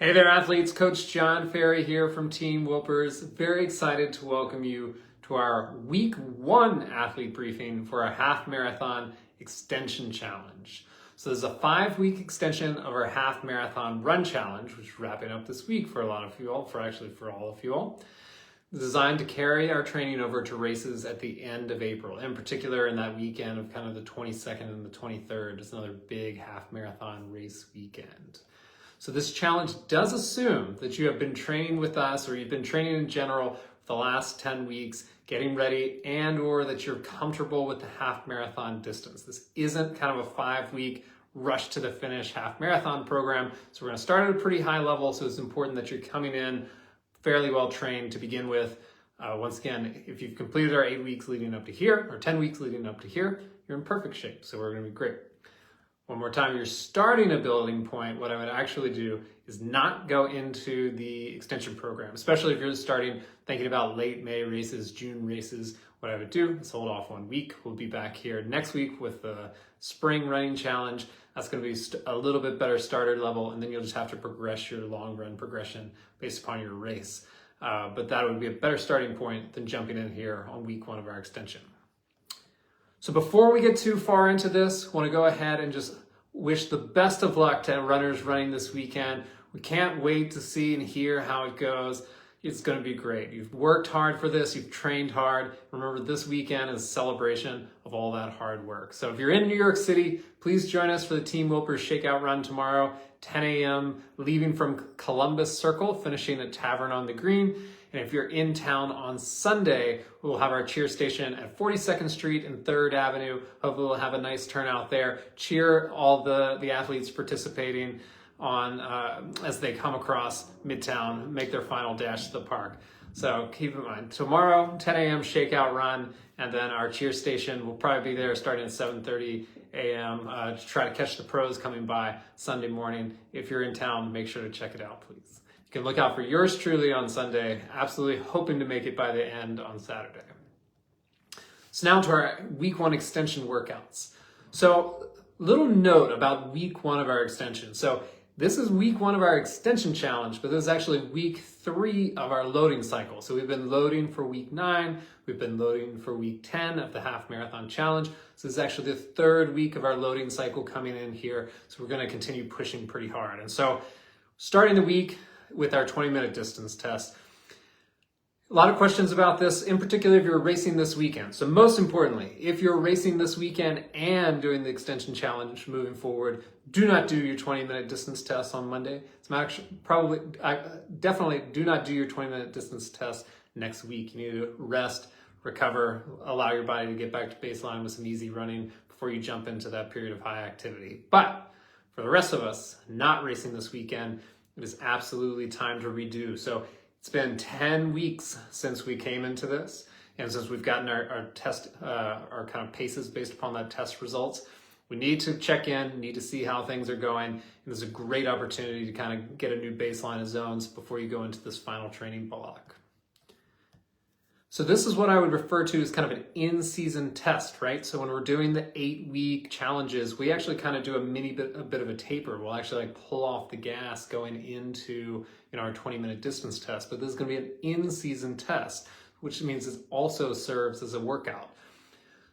Hey there, athletes. Coach John Ferry here from Team Wilpers. Very excited to welcome you to our week 1 athlete briefing for our half marathon extension challenge. So there's a 5-week extension of our half marathon run challenge, which is wrapping up this week for a lot of you all, for all of you all. Designed to carry our training over to races at the end of April, in particular in that weekend of kind of the 22nd and the 23rd. It's another big half marathon race weekend. So this challenge does assume that you have been training with us, or you've been training in general for the last 10 weeks, getting ready, and or that you're comfortable with the half marathon distance. This isn't kind of a 5-week rush to the finish half marathon program. So we're gonna start at a pretty high level. So it's important that you're coming in fairly well trained to begin with. Once again, if you've completed our 8 weeks leading up to here, or 10 weeks leading up to here, you're in perfect shape. So we're gonna be great. One more time, you're starting a building point. What I would actually do is not go into the extension program, especially if you're starting thinking about late May races, June races. What I would do is hold off 1 week. We'll be back here next week with the spring running challenge. That's going to be a little bit better starter level, and then you'll just have to progress your long run progression based upon your race. But that would be a better starting point than jumping in here on week 1 of our extension. So before we get too far into this, I want to go ahead and just wish the best of luck to runners running this weekend. We can't wait to see and hear how it goes. It's going to be great. You've worked hard for this. You've trained hard. Remember, this weekend is a celebration of all that hard work. So if you're in New York City, please join us for the Team Wilpers Shakeout Run tomorrow, 10 a.m., leaving from Columbus Circle, finishing at Tavern on the Green. And if you're in town on Sunday, we'll have our cheer station at 42nd Street and 3rd Avenue. Hopefully we'll have a nice turnout there. Cheer all the athletes participating on as they come across Midtown, make their final dash to the park. So keep in mind, tomorrow, 10 a.m. Shakeout Run, and then our cheer station will probably be there starting at 7:30 a.m. To try to catch the pros coming by Sunday morning. If you're in town, make sure to check it out, please. You can look out for yours truly on Sunday, absolutely hoping to make it by the end on Saturday. So now to our week 1 extension workouts. So little note about week 1 of our extension. So this is week 1 of our extension challenge, but this is actually week 3 of our loading cycle. So we've been loading for week 9, we've been loading for week 10 of the half marathon challenge. So this is actually the 3rd week of our loading cycle coming in here. So we're gonna continue pushing pretty hard. And so starting the week with our 20-minute distance test. A lot of questions about this, in particular if you're racing this weekend. So most importantly, if you're racing this weekend and doing the extension challenge moving forward, do not do your 20-minute distance test on Monday. Definitely do not do your 20-minute distance test next week. You need to rest, recover, allow your body to get back to baseline with some easy running before you jump into that period of high activity. But for the rest of us not racing this weekend, it is absolutely time to redo. So it's been 10 weeks since we came into this, and since we've gotten our test, our kind of paces based upon that test results, we need to check in, need to see how things are going, and there's a great opportunity to kind of get a new baseline of zones before you go into this final training block. So this is what I would refer to as kind of an in-season test, right? So when we're doing the 8-week challenges, we actually kind of do a bit of a taper. We'll actually like pull off the gas going into our 20-minute distance test. But this is going to be an in-season test, which means it also serves as a workout.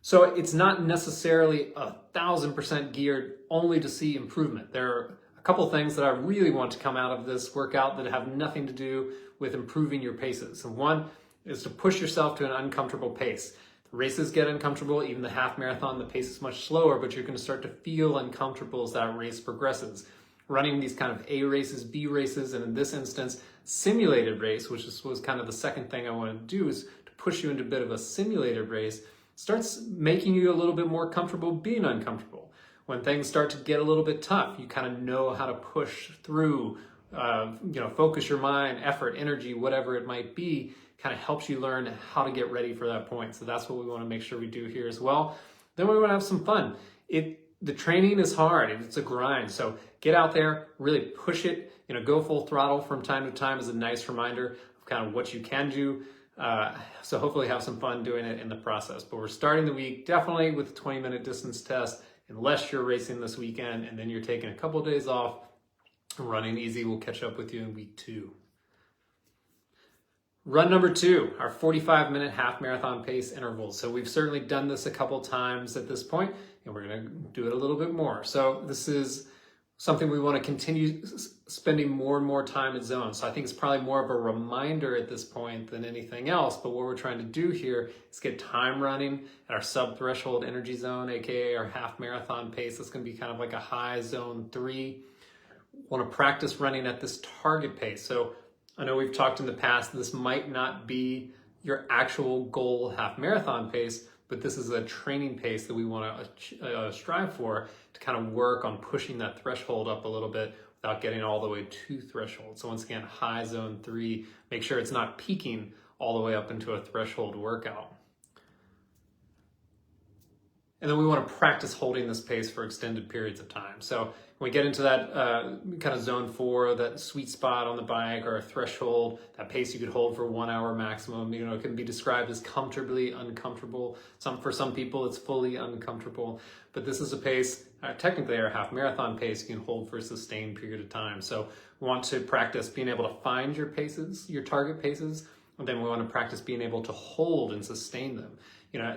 So it's not necessarily 1,000% geared only to see improvement. There are a couple things that I really want to come out of this workout that have nothing to do with improving your paces. And one is to push yourself to an uncomfortable pace. The races get uncomfortable, even the half marathon, the pace is much slower, but you're going to start to feel uncomfortable as that race progresses. Running these kind of A races, B races, and in this instance, simulated race, which was kind of the second thing I wanted to do, is to push you into a bit of a simulated race, starts making you a little bit more comfortable being uncomfortable. When things start to get a little bit tough, you kind of know how to push through, focus your mind, effort, energy, whatever it might be, kind of helps you learn how to get ready for that point. So that's what we want to make sure we do here as well. Then we want to have some fun. The training is hard. It's a grind. So get out there, really push it, go full throttle from time to time as a nice reminder of kind of what you can do. So hopefully have some fun doing it in the process. But we're starting the week definitely with a 20-minute distance test, unless you're racing this weekend and then you're taking a couple of days off. Running easy will catch up with you in week 2. Run number 2, our 45-minute half marathon pace intervals. So we've certainly done this a couple times at this point, and we're going to do it a little bit more. So this is something we want to continue spending more and more time at zone. So I think it's probably more of a reminder at this point than anything else. But what we're trying to do here is get time running at our sub-threshold energy zone, aka our half marathon pace. That's going to be kind of like a high zone 3. Want to practice running at this target pace. So I know we've talked in the past, this might not be your actual goal half marathon pace, but this is a training pace that we want to strive for to kind of work on pushing that threshold up a little bit without getting all the way to threshold. So once again, high zone 3, make sure it's not peaking all the way up into a threshold workout. And then we want to practice holding this pace for extended periods of time. So when we get into that kind of zone 4, that sweet spot on the bike or a threshold, that pace you could hold for 1 hour maximum, it can be described as comfortably uncomfortable. For some people, it's fully uncomfortable. But this is a pace, technically our half marathon pace, you can hold for a sustained period of time. So we want to practice being able to find your paces, your target paces, and then we want to practice being able to hold and sustain them.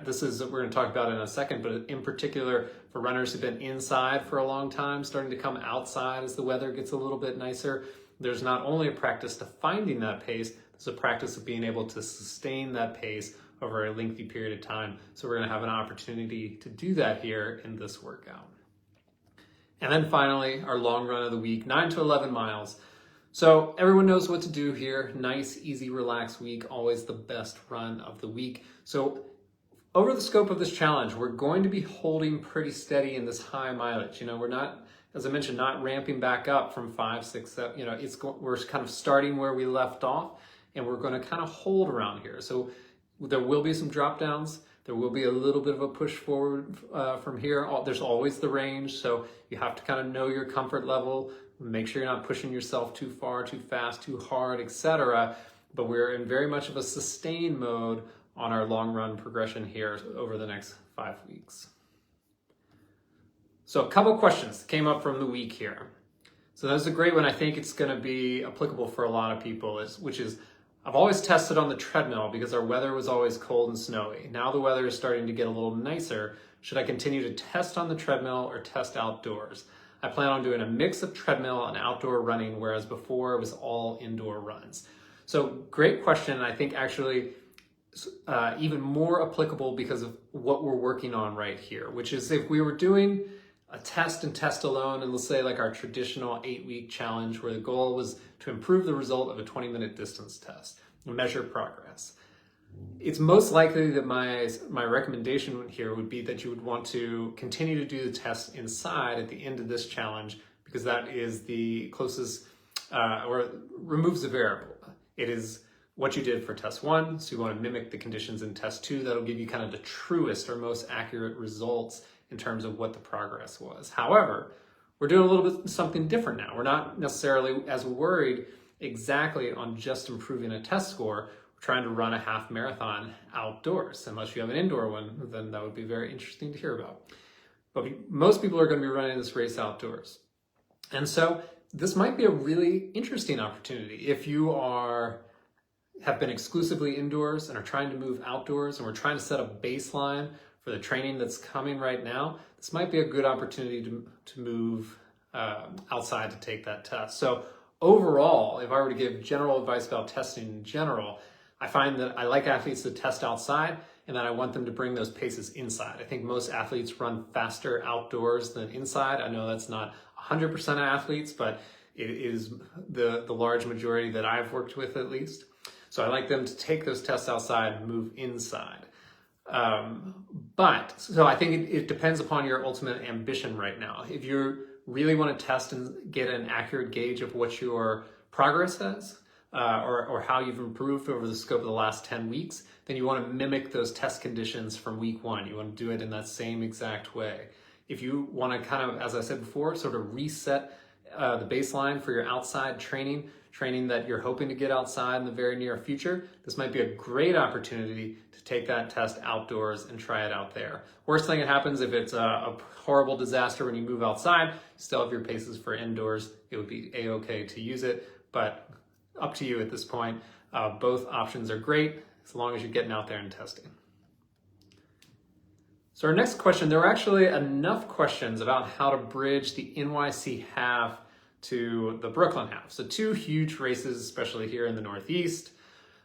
This is, we're going to talk about it in a second, but in particular for runners who've been inside for a long time, starting to come outside as the weather gets a little bit nicer, there's not only a practice to finding that pace, there's a practice of being able to sustain that pace over a lengthy period of time. So we're going to have an opportunity to do that here in this workout. And then finally, our long run of the week, 9 to 11 miles. So everyone knows what to do here. Nice, easy, relaxed week, always the best run of the week. So over the scope of this challenge, we're going to be holding pretty steady in this high mileage. We're not, as I mentioned, not ramping back up from 5, 6, 7. We're kind of starting where we left off, and we're going to kind of hold around here. So there will be some drop downs. There will be a little bit of a push forward from here. There's always the range, so you have to kind of know your comfort level. Make sure you're not pushing yourself too far, too fast, too hard, etc. But we're in very much of a sustain mode on our long run progression here over the next 5 weeks. So a couple questions came up from the week here. So that's a great one. I think it's going to be applicable for a lot of people, which is, I've always tested on the treadmill because our weather was always cold and snowy. Now the weather is starting to get a little nicer. Should I continue to test on the treadmill or test outdoors? I plan on doing a mix of treadmill and outdoor running, whereas before it was all indoor runs. So great question. And I think actually even more applicable because of what we're working on right here, which is if we were doing a test and test alone, and let's say like our traditional 8-week challenge where the goal was to improve the result of a 20-minute distance test and measure progress. It's most likely that my recommendation here would be that you would want to continue to do the test inside at the end of this challenge because that is the closest, or removes the variable. It is what you did for test 1, so you want to mimic the conditions in test 2. That'll give you kind of the truest or most accurate results in terms of what the progress was. However, we're doing a little bit something different now. We're not necessarily as worried exactly on just improving a test score. We're trying to run a half marathon outdoors. Unless you have an indoor one, then that would be very interesting to hear about. But most people are going to be running this race outdoors. And so this might be a really interesting opportunity. If you have been exclusively indoors and are trying to move outdoors, and we're trying to set a baseline for the training that's coming right now, this might be a good opportunity to move outside to take that test. So overall, if I were to give general advice about testing in general, I find that I like athletes to test outside, and then I want them to bring those paces inside. I think most athletes run faster outdoors than inside. I know that's not 100% of athletes, but it is the large majority that I've worked with at least. So I like them to take those tests outside and move inside. So I think it depends upon your ultimate ambition right now. If you really want to test and get an accurate gauge of what your progress is, or how you've improved over the scope of the last 10 weeks, then you want to mimic those test conditions from week 1. You want to do it in that same exact way. If you want to kind of, as I said before, sort of reset the baseline for your outside training that you're hoping to get outside in the very near future, this might be a great opportunity to take that test outdoors and try it out there. Worst thing that happens if it's a horrible disaster when you move outside, you still have your paces for indoors. It would be a-okay to use it, but up to you at this point. Both options are great as long as you're getting out there and testing. So our next question, there were actually enough questions about how to bridge the NYC half to the Brooklyn half. So 2 huge races, especially here in the Northeast.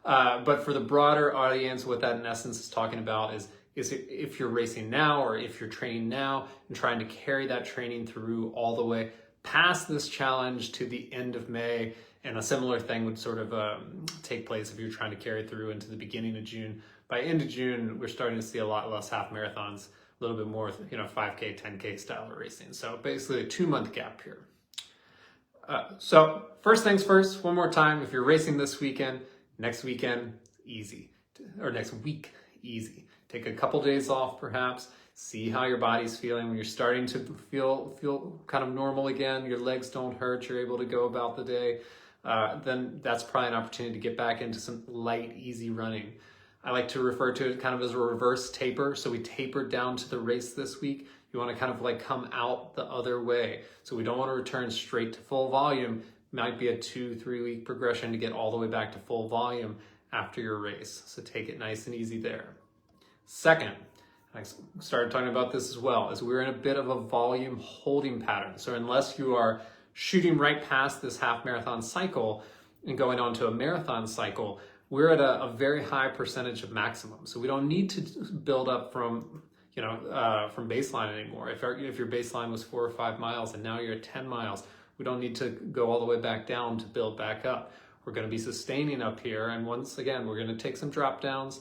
But for the broader audience, what that in essence is talking about is if you're racing now or if you're training now and trying to carry that training through all the way past this challenge to the end of May. And a similar thing would sort of take place if you're trying to carry through into the beginning of June. By end of June, we're starting to see a lot less half marathons, a little bit more, 5K, 10K style of racing. So basically a 2-month gap here. So first things first, one more time, if you're racing this weekend, next weekend, easy. Or next week, easy. Take a couple days off perhaps, see how your body's feeling. When you're starting to feel kind of normal again, your legs don't hurt, you're able to go about the day, then that's probably an opportunity to get back into some light, easy running. I like to refer to it kind of as a reverse taper. So we tapered down to the race this week. You want to kind of like come out the other way. So we don't want to return straight to full volume. It might be a 2-3 week progression to get all the way back to full volume after your race. So take it nice and easy there. Second, I started talking about this as well, is we're in a bit of a volume holding pattern. So unless you are shooting right past this half marathon cycle and going on to a marathon cycle, we're at a very high percentage of maximum. So we don't need to build up from baseline anymore. If your baseline was 4 or 5 miles and now you're at 10 miles, we don't need to go all the way back down to build back up. We're going to be sustaining up here. And once again, we're going to take some drop downs,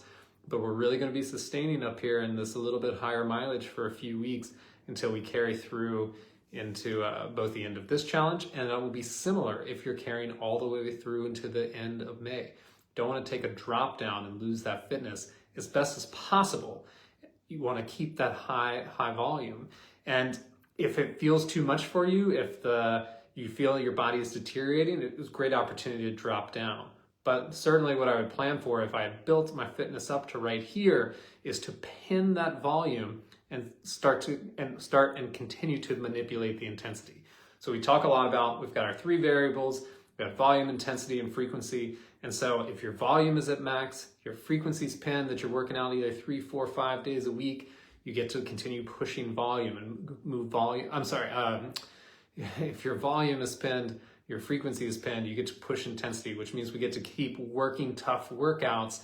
but we're really going to be sustaining up here in this a little bit higher mileage for a few weeks until we carry through into both the end of this challenge, and that will be similar if you're carrying all the way through into the end of May. Don't want to take a drop down and lose that fitness as best as possible. You want to keep that high volume. And if it feels too much for you, if you feel your body is deteriorating, it's a great opportunity to drop down. But certainly what I would plan for if I had built my fitness up to right here is to pin that volume and start and continue to manipulate the intensity. So we talk a lot about, we've got our 3 variables, we've got volume, intensity, and frequency. And so if your volume is at max, your frequency's pinned, that you're working out either 3, 4, 5 days a week, you get to continue pushing volume and move volume. If your volume is pinned, your frequency is pinned, you get to push intensity, which means we get to keep working tough workouts,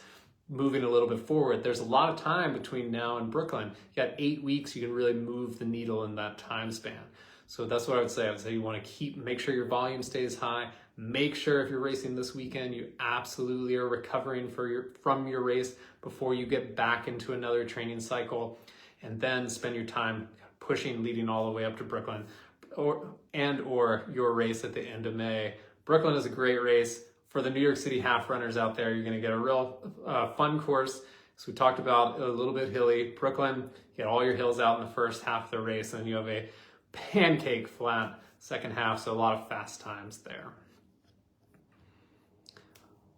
moving a little bit forward. There's a lot of time between now and Brooklyn. You got 8 weeks, you can really move the needle in that time span. So that's what I would say. I would say you want to make sure your volume stays high. Make sure if you're racing this weekend, you absolutely are recovering from your race before you get back into another training cycle, and then spend your time pushing, leading all the way up to Brooklyn or your race at the end of May. Brooklyn is a great race. For the New York City half runners out there, you're going to get a real fun course. So we talked about a little bit hilly. Brooklyn, you get all your hills out in the first half of the race, and you have a pancake flat second half, so a lot of fast times there.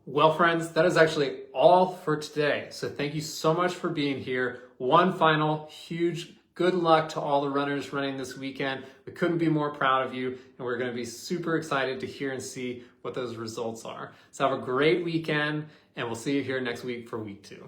Well, friends, that is actually all for today. So thank you so much for being here. One final huge good luck to all the runners running this weekend. We couldn't be more proud of you, and we're going to be super excited to hear and see what those results are. So have a great weekend, and we'll see you here next week for week 2.